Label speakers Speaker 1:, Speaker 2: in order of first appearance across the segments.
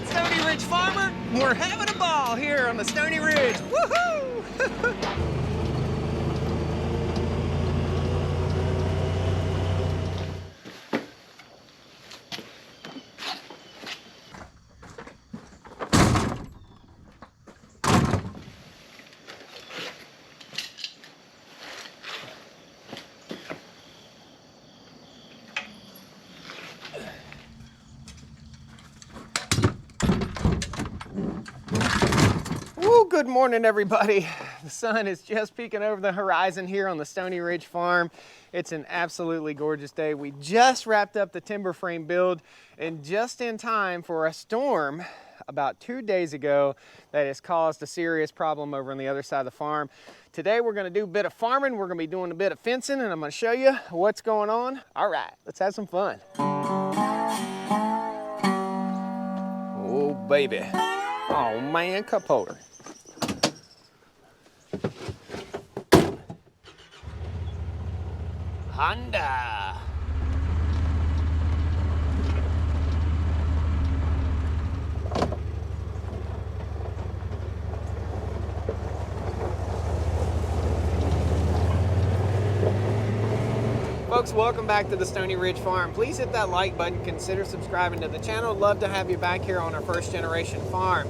Speaker 1: proud Stoney Ridge farmer. We're having a ball here on the Stoney Ridge. Woohoo! Good morning, everybody. The sun is just peeking over the horizon here on the Stoney Ridge farm. It's an absolutely gorgeous day. We just wrapped up the timber frame build and just in time for a storm about 2 days ago that has caused a serious problem over on the other side of the farm. Today we're going to do a bit of farming. We're going to be doing a bit of fencing and I'm going to show you what's going on. All right, let's have some fun. Oh, baby. Oh, man, cup holder. Honda. Folks, welcome back to the Stoney Ridge Farm. Please hit that like button, consider subscribing to the channel. Love to have you back here on our first generation farm.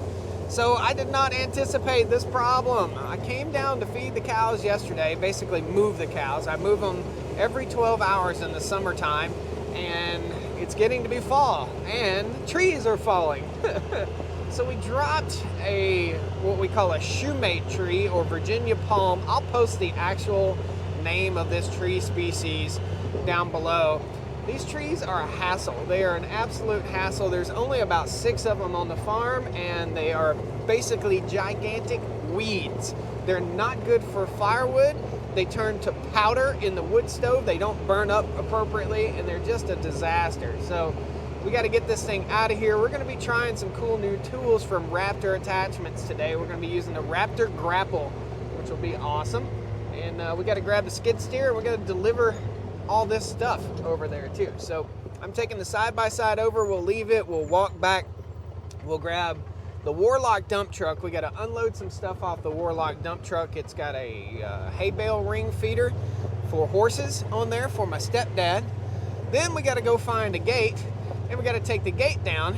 Speaker 1: So I did not anticipate this problem. I came down to feed the cows yesterday, basically move the cows. I move them every 12 hours in the summertime, and it's getting to be fall, and trees are falling. So we dropped what we call a shoemate tree or Virginia palm. I'll post the actual name of this tree species down below. These trees are a hassle. They are an absolute hassle. There's only about 6 of them on the farm, and they are basically gigantic weeds. They're not good for firewood. They turn to powder in the wood stove. They don't burn up appropriately, and they're just a disaster. So we got to get this thing out of here. We're going to be trying some cool new tools from Raptor Attachments today. We're going to be using the Raptor grapple, which will be awesome. And we got to grab the skid steer, and we got to deliver all this stuff over there too. So I'm taking the side-by-side over. We'll leave it. We'll walk back. We'll grab the Warlock dump truck. We got to unload some stuff off the Warlock dump truck. It's got a hay bale ring feeder for horses on there for my stepdad. Then we got to go find a gate, and we got to take the gate down,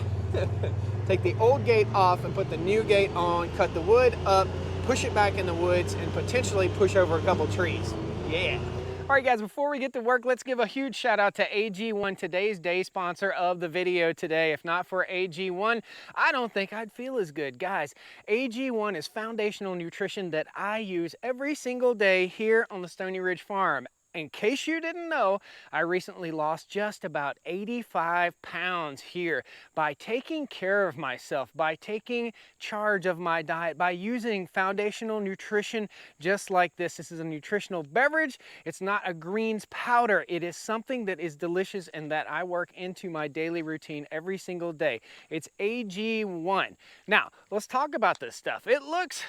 Speaker 1: take the old gate off and put the new gate on, cut the wood up, push it back in the woods, and potentially push over a couple trees. Yeah. All right, guys, before we get to work, let's give a huge shout out to AG1, today's day sponsor of the video today. If not for AG1, I don't think I'd feel as good. Guys, AG1 is foundational nutrition that I use every single day here on the Stoney Ridge Farm. In case you didn't know, I recently lost just about 85 pounds here by taking care of myself, by taking charge of my diet, by using foundational nutrition just like this. This is a nutritional beverage. It's not a greens powder. It is something that is delicious and that I work into my daily routine every single day. It's AG1. Now, let's talk about this stuff. It looks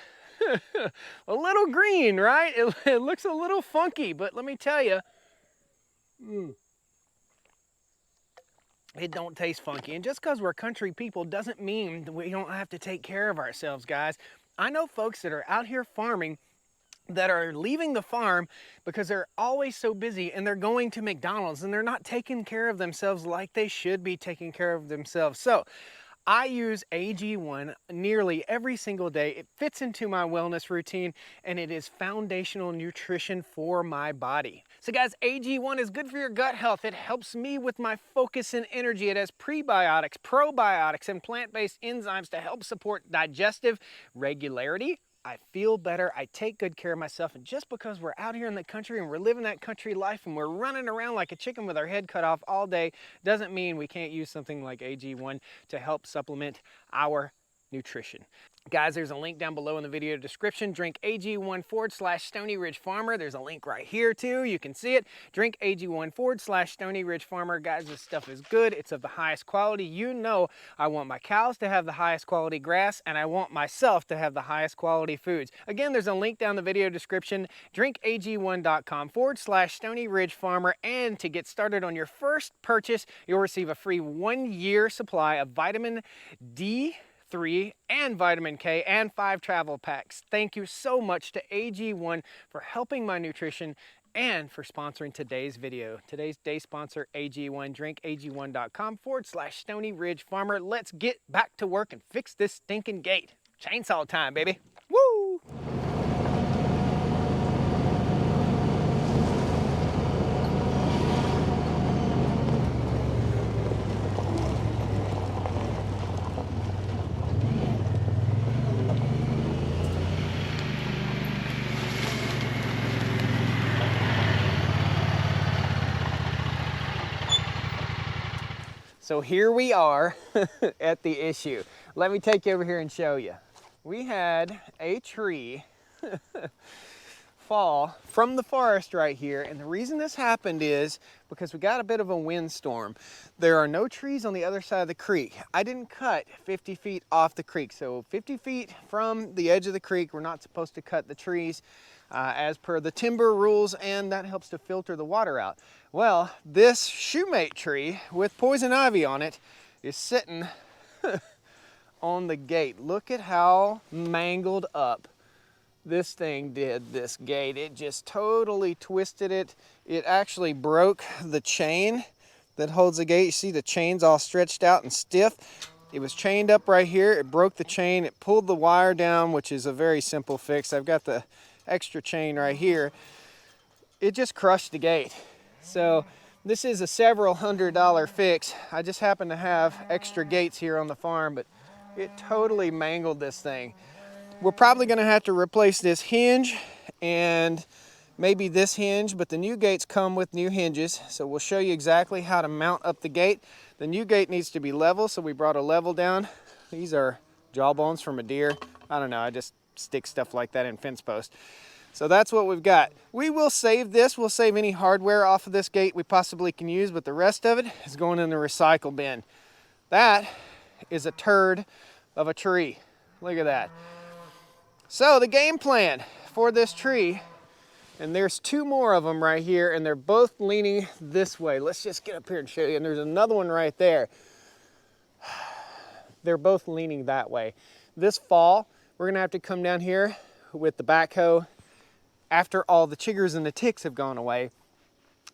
Speaker 1: a little green, right? It looks a little funky, but let me tell you, it don't taste funky. And just because we're country people doesn't mean that we don't have to take care of ourselves, guys. I know folks that are out here farming that are leaving the farm because they're always so busy and they're going to McDonald's and they're not taking care of themselves like they should be taking care of themselves. So I use AG1 nearly every single day. It fits into my wellness routine and it is foundational nutrition for my body. So guys, AG1 is good for your gut health. It helps me with my focus and energy. It has prebiotics, probiotics, and plant-based enzymes to help support digestive regularity. I feel better, I take good care of myself, and just because we're out here in the country and we're living that country life and we're running around like a chicken with our head cut off all day doesn't mean we can't use something like AG1 to help supplement our nutrition. Guys, there's a link down below in the video description. Drink AG1/Stoney Ridge Farmer. There's a link right here too. You can see it. Drink AG1/Stoney Ridge Farmer. Guys, this stuff is good. It's of the highest quality. You know I want my cows to have the highest quality grass, and I want myself to have the highest quality foods. Again, there's a link down in the video description. drinkag1.com/Stoney Ridge Farmer. And to get started on your first purchase, you'll receive a free 1-year supply of vitamin D3 and vitamin K and 5 travel packs. Thank you so much to AG1 for helping my nutrition and for sponsoring today's video. Today's day sponsor, AG1. Drink AG1.com/Stoney Ridge Farmer. Let's get back to work and fix this stinking gate. Chainsaw time, baby. Woo! So here we are at the issue. Let me take you over here and show you. We had a tree fall from the forest right here, and the reason this happened is because we got a bit of a windstorm. There are no trees on the other side of the creek. I didn't cut 50 feet off the creek, so 50 feet from the edge of the creek, we're not supposed to cut the trees as per the timber rules, and that helps to filter the water out. Well, this shoemate tree with poison ivy on it is sitting on the gate. Look at how mangled up this thing did this gate. It just totally twisted it. It actually broke the chain that holds the gate. You see the chain's all stretched out and stiff. It was chained up right here. It broke the chain. It pulled the wire down, which is a very simple fix. I've got the extra chain right here. It just crushed the gate. So this is a several $100 fix. I just happen to have extra gates here on the farm, but it totally mangled this thing. We're probably going to have to replace this hinge and maybe this hinge, but the new gates come with new hinges, so we'll show you exactly how to mount up the gate. The new gate needs to be level, so we brought a level down. These are jawbones from a deer. I don't know, I just stick stuff like that in fence posts. So that's what we've got. We will save this. We'll save any hardware off of this gate we possibly can use, but the rest of it is going in the recycle bin. That is a turd of a tree. Look at that. So the game plan for this tree, and there's 2 more of them right here, and they're both leaning this way. Let's just get up here and show you. And there's another one right there. They're both leaning that way. This fall, we're gonna have to come down here with the backhoe after all the chiggers and the ticks have gone away,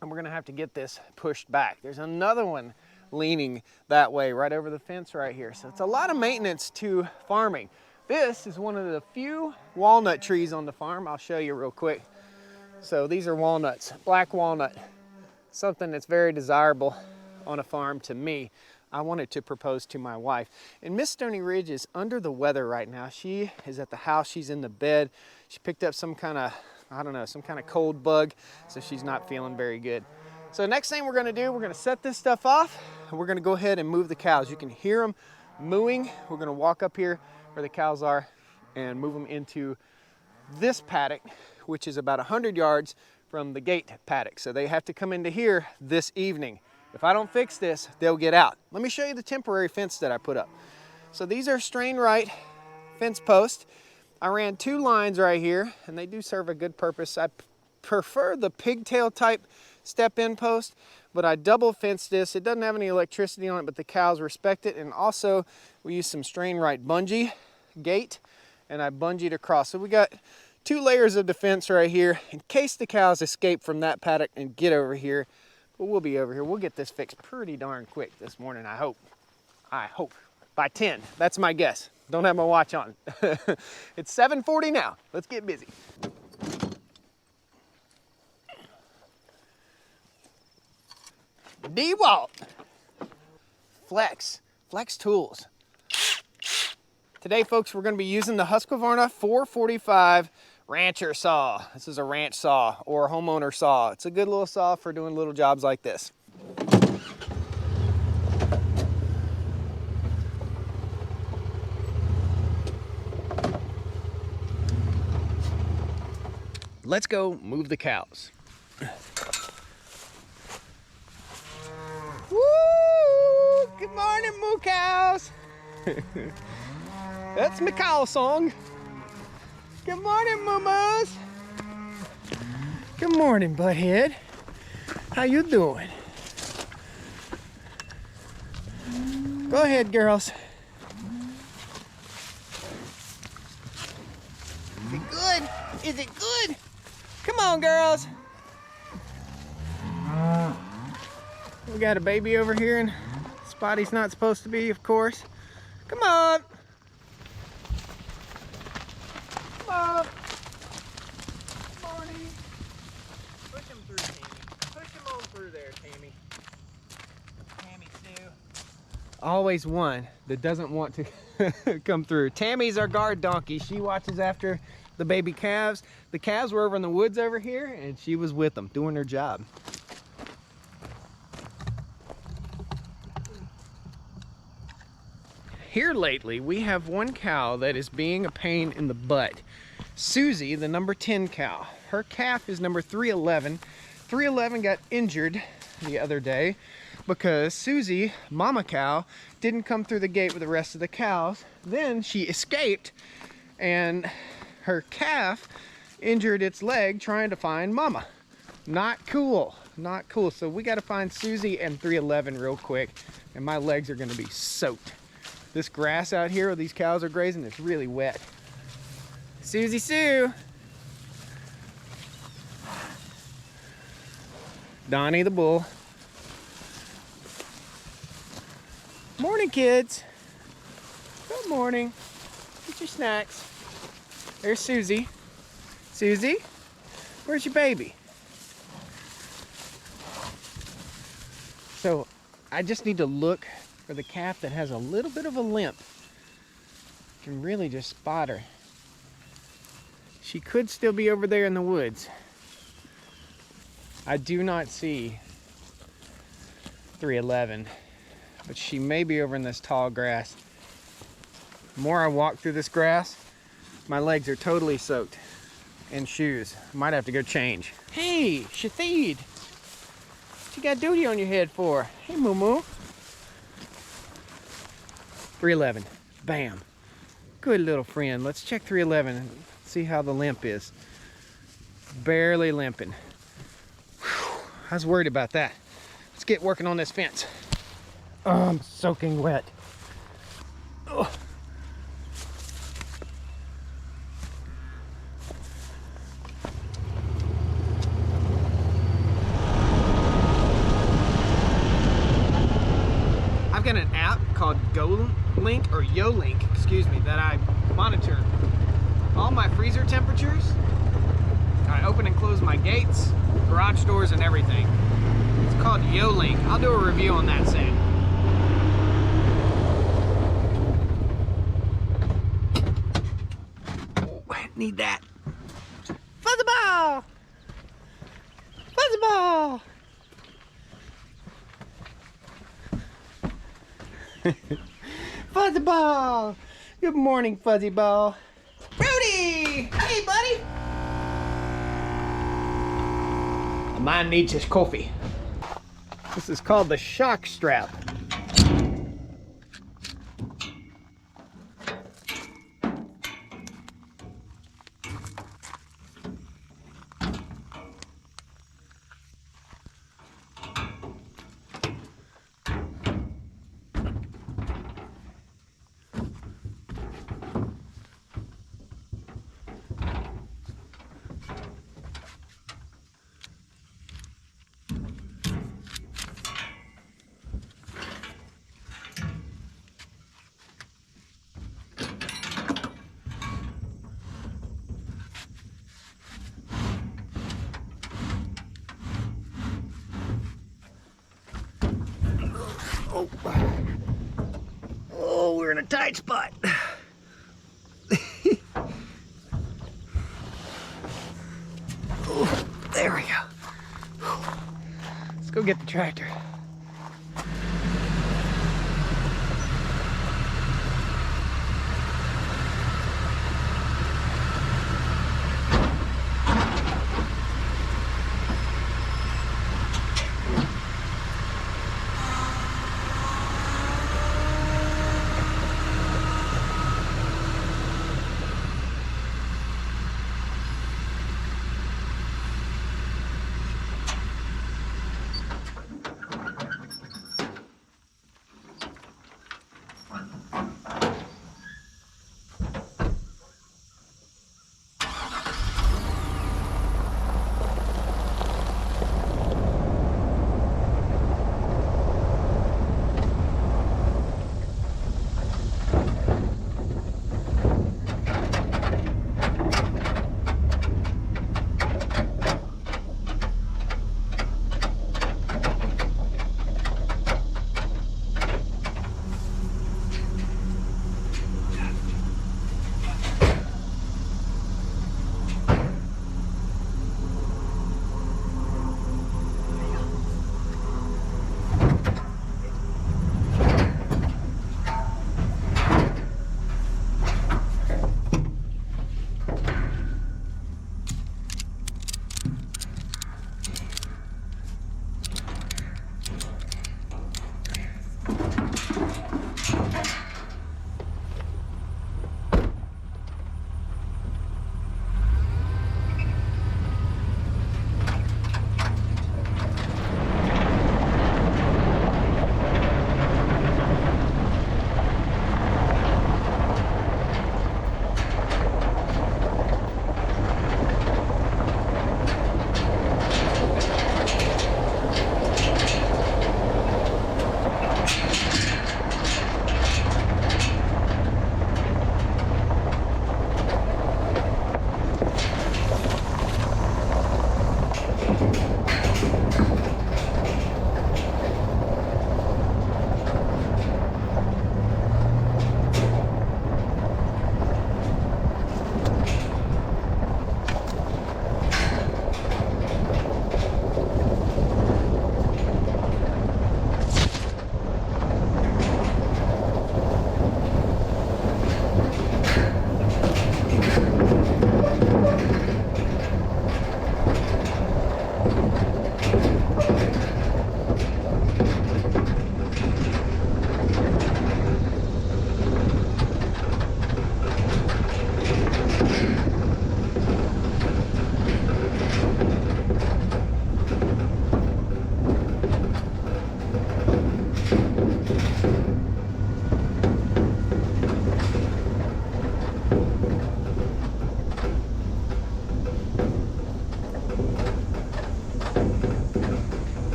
Speaker 1: and we're gonna have to get this pushed back. There's another one leaning that way right over the fence right here. So it's a lot of maintenance to farming. This is one of the few walnut trees on the farm. I'll show you real quick. So these are walnuts, black walnut, something that's very desirable on a farm to me. I wanted to propose to my wife. And Miss Stoney Ridge is under the weather right now. She is at the house, she's in the bed. She picked up some kind of, I don't know, some kind of cold bug, so she's not feeling very good. So next thing we're gonna do, we're gonna set this stuff off, and we're gonna go ahead and move the cows. You can hear them mooing. We're gonna walk up here where the cows are and move them into this paddock, which is about 100 yards from the gate paddock. So they have to come into here this evening. If I don't fix this, they'll get out. Let me show you the temporary fence that I put up. So these are strain right fence posts. I ran 2 lines right here, and they do serve a good purpose. I prefer the pigtail type step-in post, but I double fenced this. It doesn't have any electricity on it, but the cows respect it. And also we use some strain right bungee gate, and I bungeed across. So we got 2 layers of defense right here in case the cows escape from that paddock and get over here. But we'll be over here. We'll get this fixed pretty darn quick this morning, I hope. I hope. By 10, that's my guess. Don't have my watch on. It's 7:40 now. Let's get busy. DeWalt. Flex tools. Today, folks, we're going to be using the Husqvarna 445 rancher saw. This is a ranch saw or homeowner saw. It's a good little saw for doing little jobs like this. Let's go move the cows. Woo! Good morning, moo cows. That's my cow song. Good morning, moo-moos. Good morning, butthead. How you doing? Go ahead, girls. Is it good? Is it good? Come on, girls. We got a baby over here, and Spotty's not supposed to be, of course. Come on. Come on. Good morning. Push him through, Tammy. Push him on through there, Tammy. Tammy Sue. Always one that doesn't want to come through. Tammy's our guard donkey. She watches after the baby calves. The calves were over in the woods over here, and she was with them doing her job. Here lately, we have one cow that is being a pain in the butt. Susie, the number 10 cow. Her calf is number 311. 311 got injured the other day because Susie, mama cow, didn't come through the gate with the rest of the cows. Then she escaped, and her calf injured its leg trying to find mama. Not cool, not cool. So we got to find Susie and 311 real quick, and my legs are going to be soaked. This grass out here where these cows are grazing is really wet. Susie Sue. Donnie the bull. Morning, kids. Good morning. Get your snacks. There's Susie. Susie, where's your baby? So I just need to look for the calf that has a little bit of a limp. You can really just spot her. She could still be over there in the woods. I do not see 311, but she may be over in this tall grass. The more I walk through this grass, my legs are totally soaked in shoes. Might have to go change. Hey, Shathid, what you got duty on your head for? Hey, Moo Moo. 311, bam. Good little friend. Let's check 311 and see how the limp is. Barely limping. Whew, I was worried about that. Let's get working on this fence. Oh, I'm soaking wet. Oh. I've got an app called GoLink or YoLink, excuse me, that I monitor all my freezer temperatures. I open and close my gates, garage doors, and everything. It's called YoLink. I'll do a review on that soon. Oh, I need that. Fuzzy ball! Fuzzy ball! Fuzzy ball! Good morning, Fuzzy ball. Rudy! Hey, buddy! Mine needs his coffee. This is called the shock strap. Oh, we're in a tight spot. Oh, there we go. Let's go get the tractor.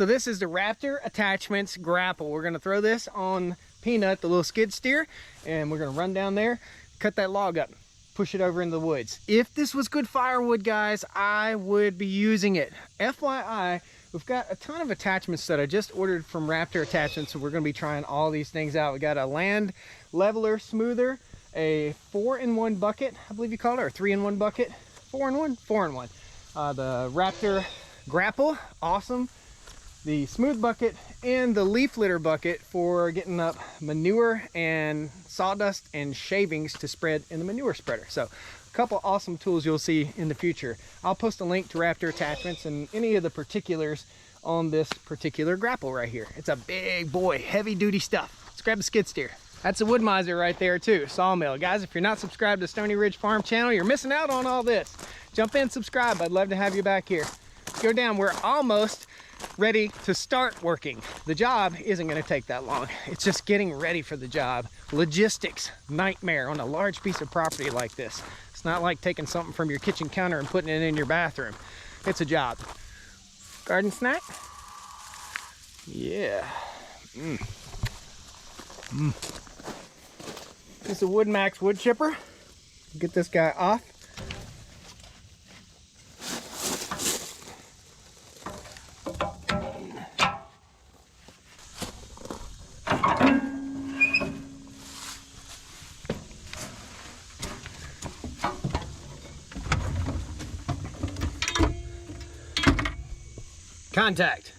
Speaker 1: So this is the Raptor Attachments grapple. We're gonna throw this on Peanut, the little skid steer, and we're gonna run down there, cut that log up, push it over into the woods. If this was good firewood, guys, I would be using it. FYI, we've got a ton of attachments that I just ordered from Raptor Attachments, so we're gonna be trying all these things out. We got a land leveler, smoother, a 4-in-1 bucket, I believe you call it, or 3-in-1 bucket, 4-in-1, 4-in-1. The Raptor grapple, awesome. The smooth bucket and the leaf litter bucket for getting up manure and sawdust and shavings to spread in the manure spreader. So a couple awesome tools you'll see in the future. I'll post a link to Raptor Attachments and any of the particulars on this particular grapple right here. It's a big boy, heavy duty stuff. Let's grab the skid steer. That's a wood miser right there too, sawmill. Guys, if you're not subscribed to Stoney Ridge Farm channel, you're missing out on all this. Jump in, subscribe. I'd love to have you back here. Let's go down. We're almost ready to start working. The job isn't going to take that long. It's just getting ready for the job. Logistics, nightmare on a large piece of property like this. It's not like taking something from your kitchen counter and putting it in your bathroom. It's a job. Garden snack? Yeah. This is a Wood Max wood chipper. Get this guy off. Contact.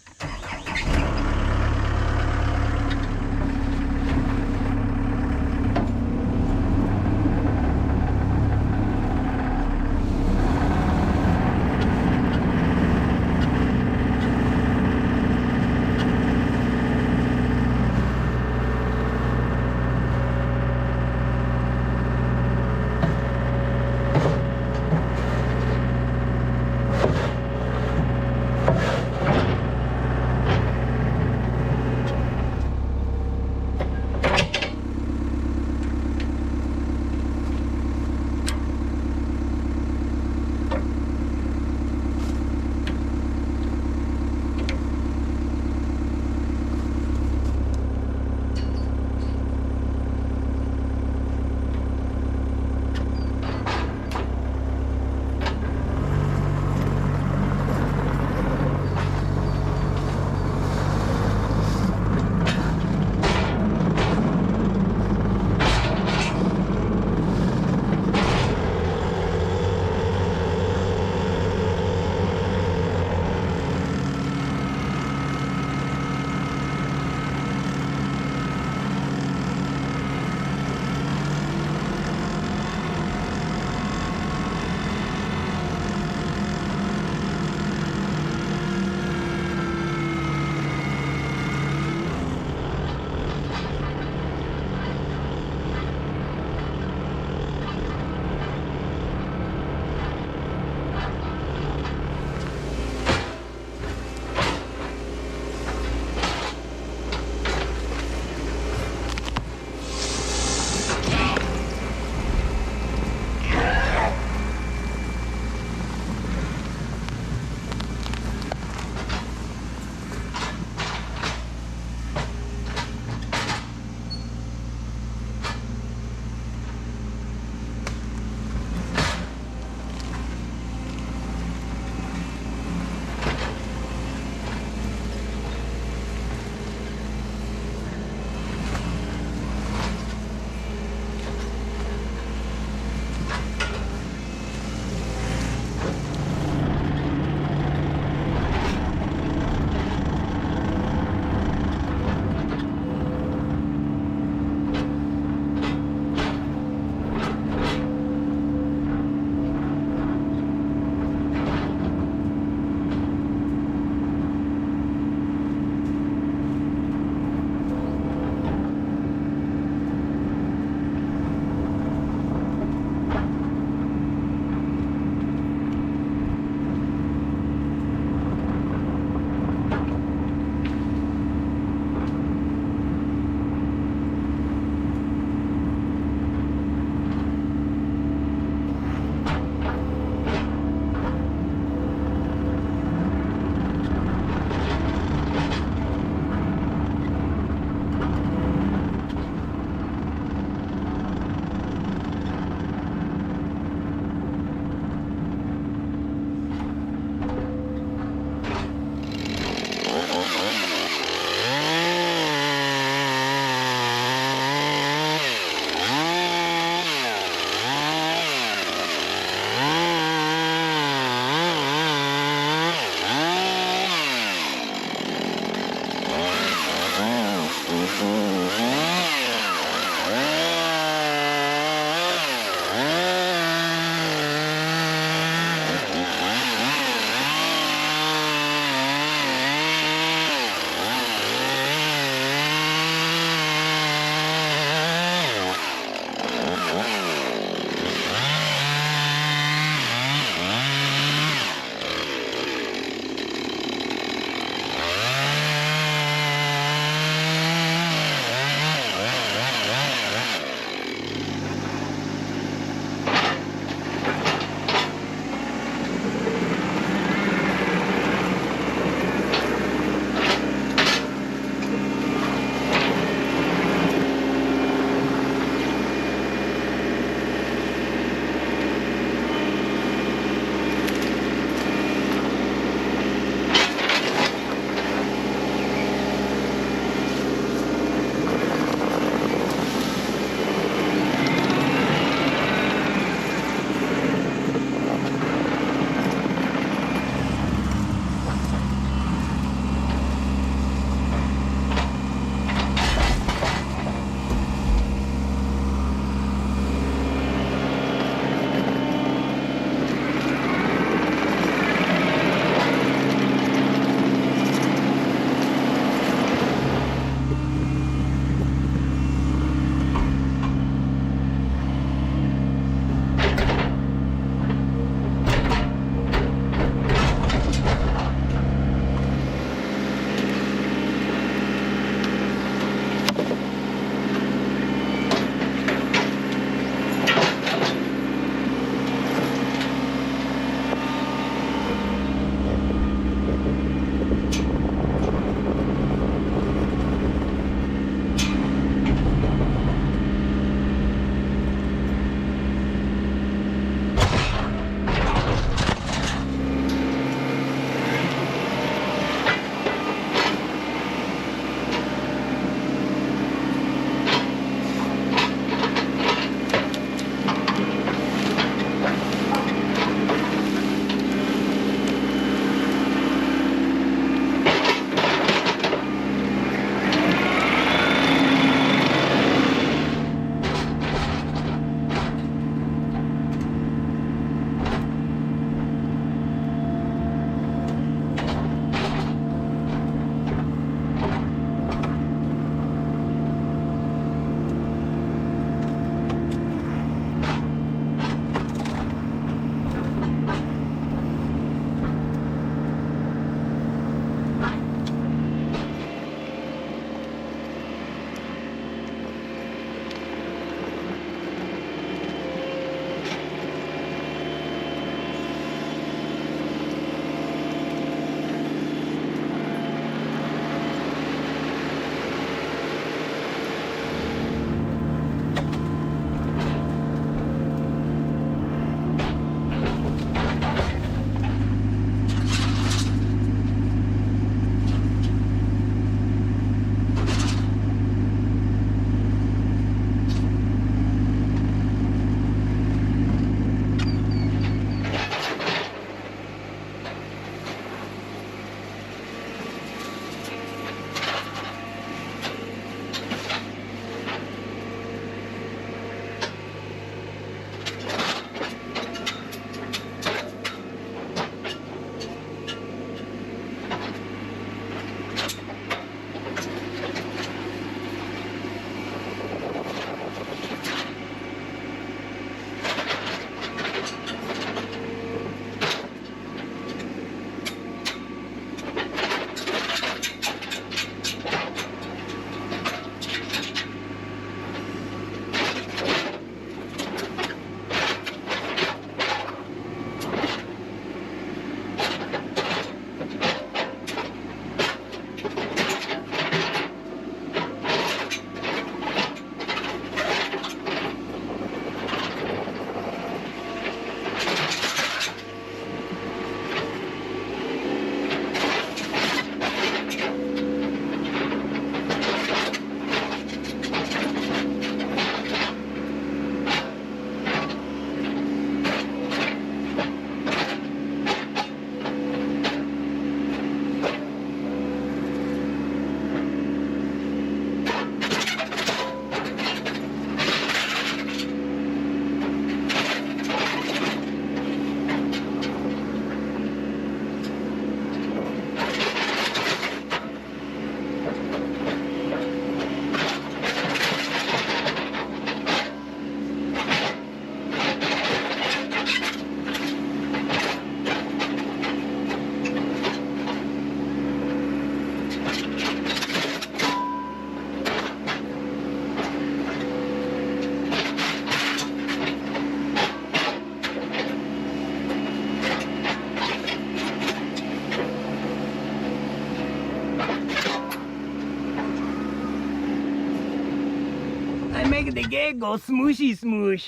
Speaker 1: at the gate go smooshy smoosh.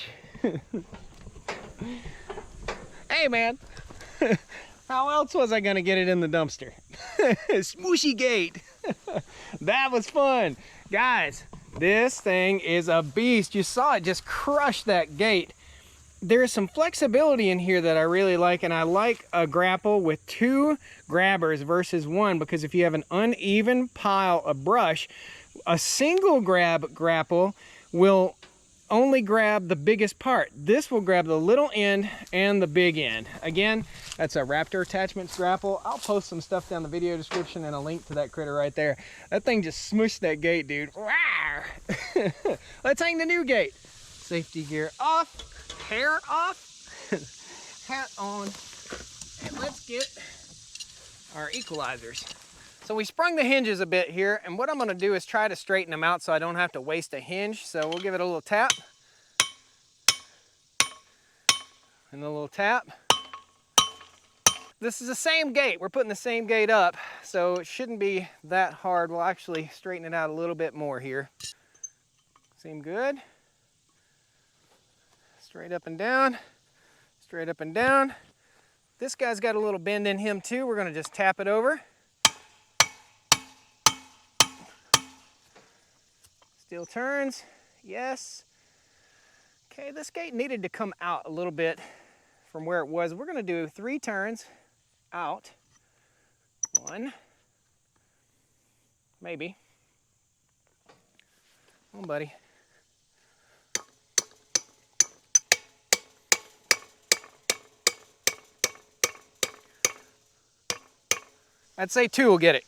Speaker 1: Hey man, how else was I gonna get it in the dumpster? Smooshy gate. That was fun. Guys, this thing is a beast. You saw it just crush that gate. There's some flexibility in here that I really like, and I like a grapple with 2 grabbers versus 1, because if you have an uneven pile of brush, a single grapple will only grab the biggest part. This will grab the little end and the big end. Again, that's a Raptor Attachments grapple. I'll post some stuff down the video description and a link to that critter right there. That thing just smushed that gate, dude. Let's hang the new gate. Safety gear off. Hair off, hat on, and let's get our equalizers. So we sprung the hinges a bit here, and what I'm going to do is try to straighten them out so I don't have to waste a hinge. So we'll give it a little tap, and a little tap. This is the same gate. We're putting the same gate up, so it shouldn't be that hard. We'll actually straighten it out a little bit more here. Seem good? Straight up and down, straight up and down. This guy's got a little bend in him too. We're gonna just tap it over. Still turns, yes. Okay, this gate needed to come out a little bit from where it was. We're gonna do 3 turns out. 1, maybe. Come on, buddy. I'd say 2 will get it.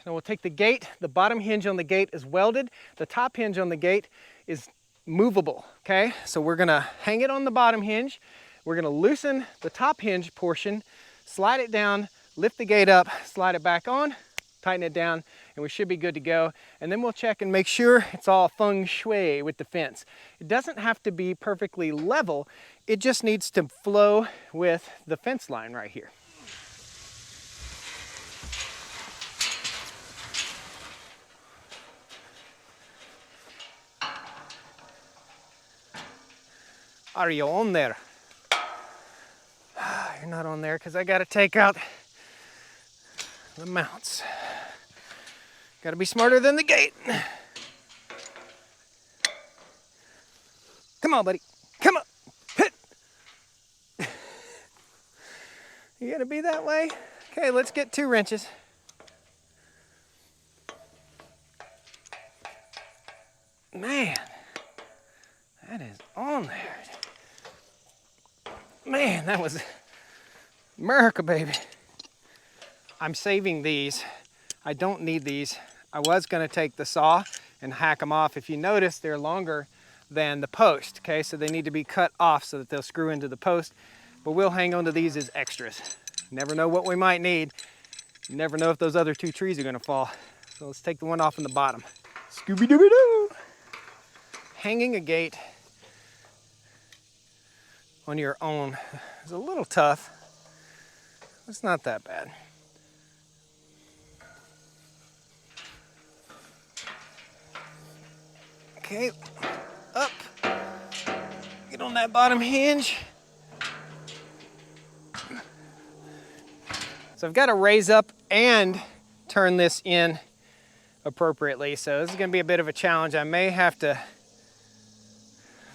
Speaker 1: Now we'll take the gate. The bottom hinge on the gate is welded. The top hinge on the gate is movable, okay? So we're gonna hang it on the bottom hinge. We're gonna loosen the top hinge portion, slide it down, lift the gate up, slide it back on, tighten it down, and we should be good to go. And then we'll check and make sure it's all feng shui with the fence. It doesn't have to be perfectly level. It just needs to flow with the fence line right here. Are you on there? You're not on there because I got to take out the mounts. Got to be smarter than the gate. Come on, buddy. Come on. Hit. You got to be that way? Okay, let's get 2 wrenches. Man, that is on there. Man, that was America, baby. I'm saving these. I don't need these. I was gonna take the saw and hack them off. If you notice, they're longer than the post, okay? So they need to be cut off so that they'll screw into the post. But we'll hang on to these as extras. Never know what we might need. You never know if those other 2 trees are gonna fall. So let's take the one off in the bottom. Scooby-Dooby-Doo! Hanging a gate on your own is a little tough. It's not that bad. Okay, up. Get on that bottom hinge. So I've got to raise up and turn this in appropriately. So this is going to be a bit of a challenge. I may have to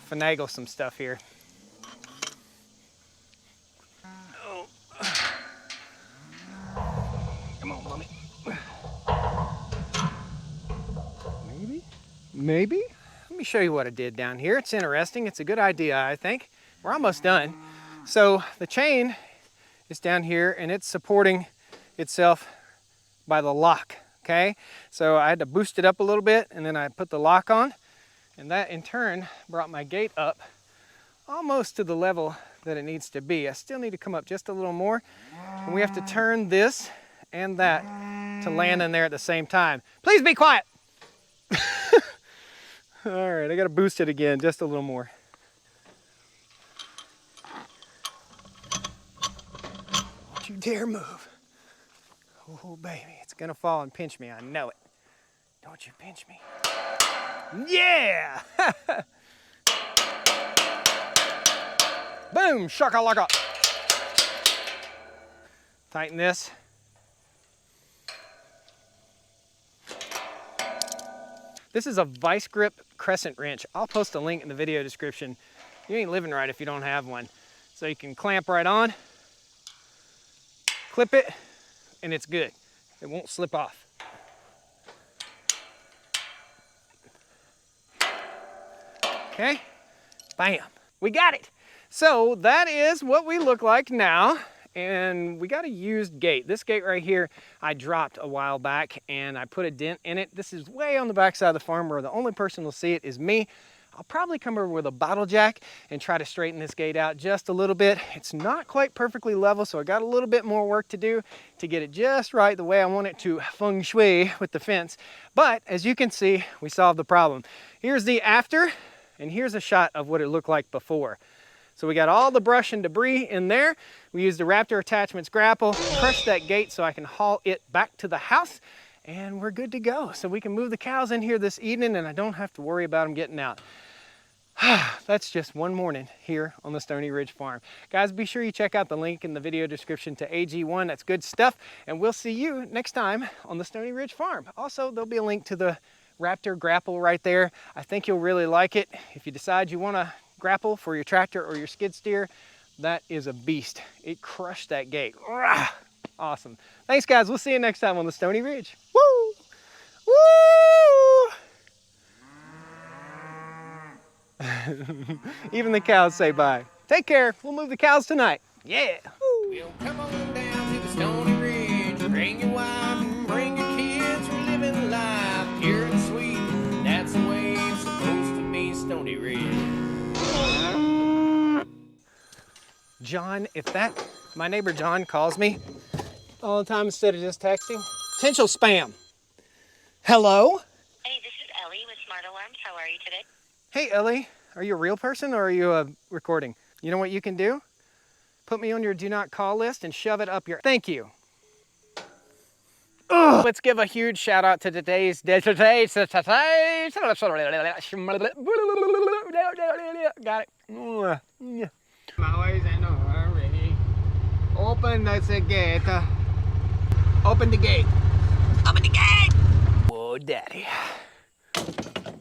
Speaker 1: finagle some stuff here. Oh. Come on, mommy. Maybe? Let me show you what I did down here. It's interesting. It's a good idea, I think. We're almost done. So the chain is down here and it's supporting itself by the lock, okay? So I had to boost it up a little bit and then I put the lock on, and that in turn brought my gate up almost to the level that it needs to be. I still need to come up just a little more, and we have to turn this and that to land in there at the same time. Please be quiet. All right, I gotta boost it again, just a little more. Don't you dare move. Oh, baby, it's gonna fall and pinch me, I know it. Don't you pinch me. Yeah! Boom, shakalaka. Tighten this. This is a vice grip crescent wrench. I'll post a link in the video description. You ain't living right if you don't have one. So you can clamp right on, clip it, and it's good. It won't slip off. Okay, bam, we got it. So that is what we look like now. And we got a used gate. This gate right here, I dropped a while back and I put a dent in it. This is way on the back side of the farm where the only person will see it is me. I'll probably come over with a bottle jack and try to straighten this gate out just a little bit. It's not quite perfectly level, so I got a little bit more work to do to get it just right the way I want it to feng shui with the fence. But as you can see, we solved the problem. Here's the after, and here's a shot of what it looked like before. So we got all the brush and debris in there. We used the Raptor Attachments grapple, crushed that gate so I can haul it back to the house, and we're good to go. So we can move the cows in here this evening and I don't have to worry about them getting out. That's just one morning here on the Stoney Ridge Farm. Guys, be sure you check out the link in the video description to AG1. That's good stuff. And we'll see you next time on the Stoney Ridge Farm. Also, there'll be a link to the Raptor grapple right there. I think you'll really like it. If you decide you want to grapple for your tractor or your skid steer, that is a beast. It crushed that gate. Awesome. Thanks, guys. We'll see you next time on the Stoney Ridge. Woo! Woo! Even the cows say bye. Take care. We'll move the cows tonight. Yeah. We'll come on down to the Stoney Ridge. Bring your wife, bring your kids. We're living life pure and sweet. That's the way it's supposed to be, Stoney Ridge. John, if my neighbor John calls me all the time instead of just texting, potential spam. Hello?
Speaker 2: Hey, this is Ellie with Smart Alarms. How are you today?
Speaker 1: Hey, Ellie. Are you a real person or are you recording? You know what you can do? Put me on your do not call list and shove it up your... Thank you. Ugh. Let's give a huge shout out to today's... Got it. Always in a hurry. Open the gate. Open the gate. Open the gate. Whoa, daddy.